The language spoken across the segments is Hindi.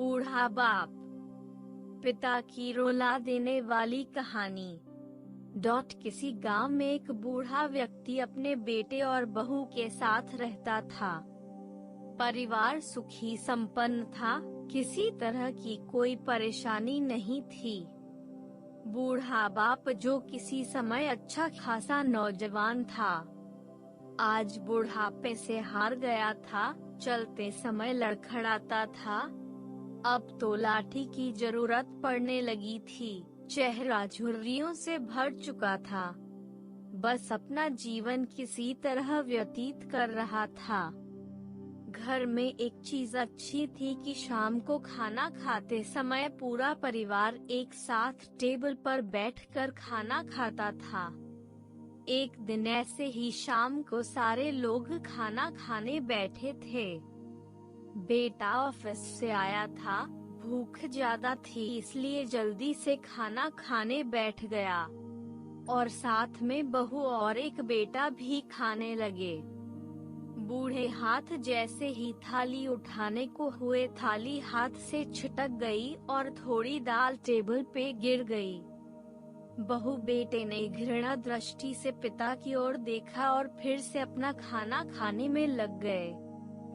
बूढ़ा बाप, पिता की रुला देने वाली कहानी। किसी गांव में एक बूढ़ा व्यक्ति अपने बेटे और बहू के साथ रहता था। परिवार सुखी संपन्न था, किसी तरह की कोई परेशानी नहीं थी। बूढ़ा बाप, जो किसी समय अच्छा खासा नौजवान था, आज बुढ़ापे से हार गया था। चलते समय लड़खड़ाता था, अब तो लाठी की जरूरत पड़ने लगी थी। चेहरा झुर्रियों से भर चुका था, बस अपना जीवन किसी तरह व्यतीत कर रहा था। घर में एक चीज अच्छी थी कि शाम को खाना खाते समय पूरा परिवार एक साथ टेबल पर बैठकर खाना खाता था। एक दिन ऐसे ही शाम को सारे लोग खाना खाने बैठे थे। बेटा ऑफिस से आया था, भूख ज्यादा थी इसलिए जल्दी से खाना खाने बैठ गया और साथ में बहू और एक बेटा भी खाने लगे। बूढ़े हाथ जैसे ही थाली उठाने को हुए, थाली हाथ से छिटक गई और थोड़ी दाल टेबल पे गिर गई। बहू बेटे ने घृणा दृष्टि से पिता की ओर देखा और फिर से अपना खाना खाने में लग गए।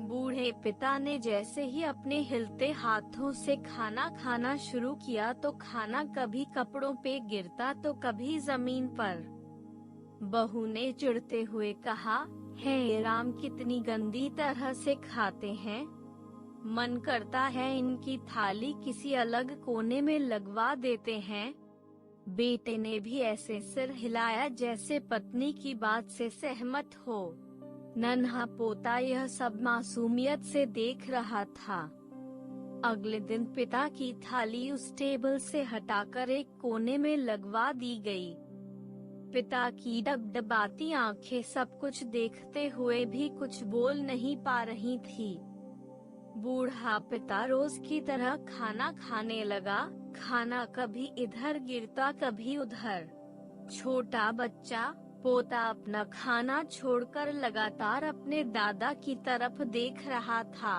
बूढ़े पिता ने जैसे ही अपने हिलते हाथों से खाना खाना शुरू किया तो खाना कभी कपड़ों पे गिरता तो कभी जमीन पर। बहू ने चिढ़ते हुए कहा, हे राम, कितनी गंदी तरह से खाते हैं, मन करता है इनकी थाली किसी अलग कोने में लगवा देते हैं। बेटे ने भी ऐसे सिर हिलाया जैसे पत्नी की बात से सहमत हो। नन्हा पोता यह सब मासूमियत से देख रहा था। अगले दिन पिता की थाली उस टेबल से हटाकर एक कोने में लगवा दी गई। पिता की डबडबाती आंखें सब कुछ देखते हुए भी कुछ बोल नहीं पा रही थी। बूढ़ा पिता रोज की तरह खाना खाने लगा। खाना कभी इधर गिरता कभी उधर। छोटा बच्चा पोता अपना खाना छोड़कर लगातार अपने दादा की तरफ देख रहा था।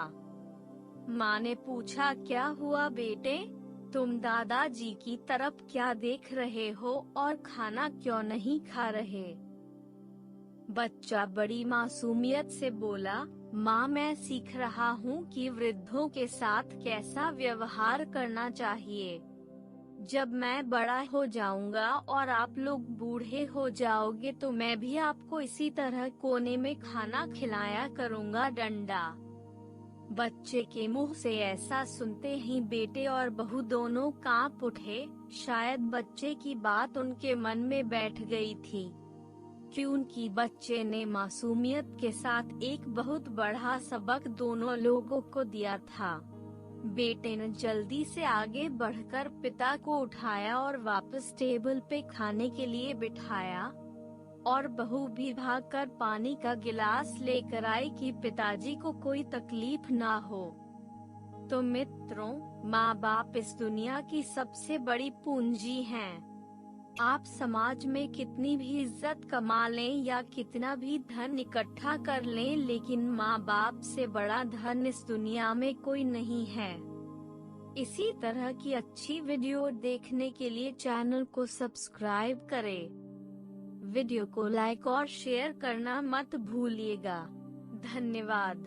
माँ ने पूछा, क्या हुआ बेटे, तुम दादाजी की तरफ क्या देख रहे हो और खाना क्यों नहीं खा रहे? बच्चा बड़ी मासूमियत से बोला, माँ, मैं सीख रहा हूँ कि वृद्धों के साथ कैसा व्यवहार करना चाहिए। जब मैं बड़ा हो जाऊंगा और आप लोग बूढ़े हो जाओगे तो मैं भी आपको इसी तरह कोने में खाना खिलाया करूँगा, डंडा। बच्चे के मुंह से ऐसा सुनते ही बेटे और बहू दोनों कांप उठे। शायद बच्चे की बात उनके मन में बैठ गई थी, क्योंकि बच्चे ने मासूमियत के साथ एक बहुत बड़ा सबक दोनों लोगों को दिया था। बेटे ने जल्दी से आगे बढ़कर पिता को उठाया और वापस टेबल पे खाने के लिए बिठाया, और बहू भी भागकर पानी का गिलास लेकर आई कि पिताजी को कोई तकलीफ ना हो। तो मित्रों, माँ बाप इस दुनिया की सबसे बड़ी पूंजी हैं। आप समाज में कितनी भी इज्जत कमा लें या कितना भी धन इकट्ठा कर लें, लेकिन माँ बाप से बड़ा धन इस दुनिया में कोई नहीं है। इसी तरह की अच्छी वीडियो देखने के लिए चैनल को सब्सक्राइब करें। वीडियो को लाइक और शेयर करना मत भूलिएगा। धन्यवाद।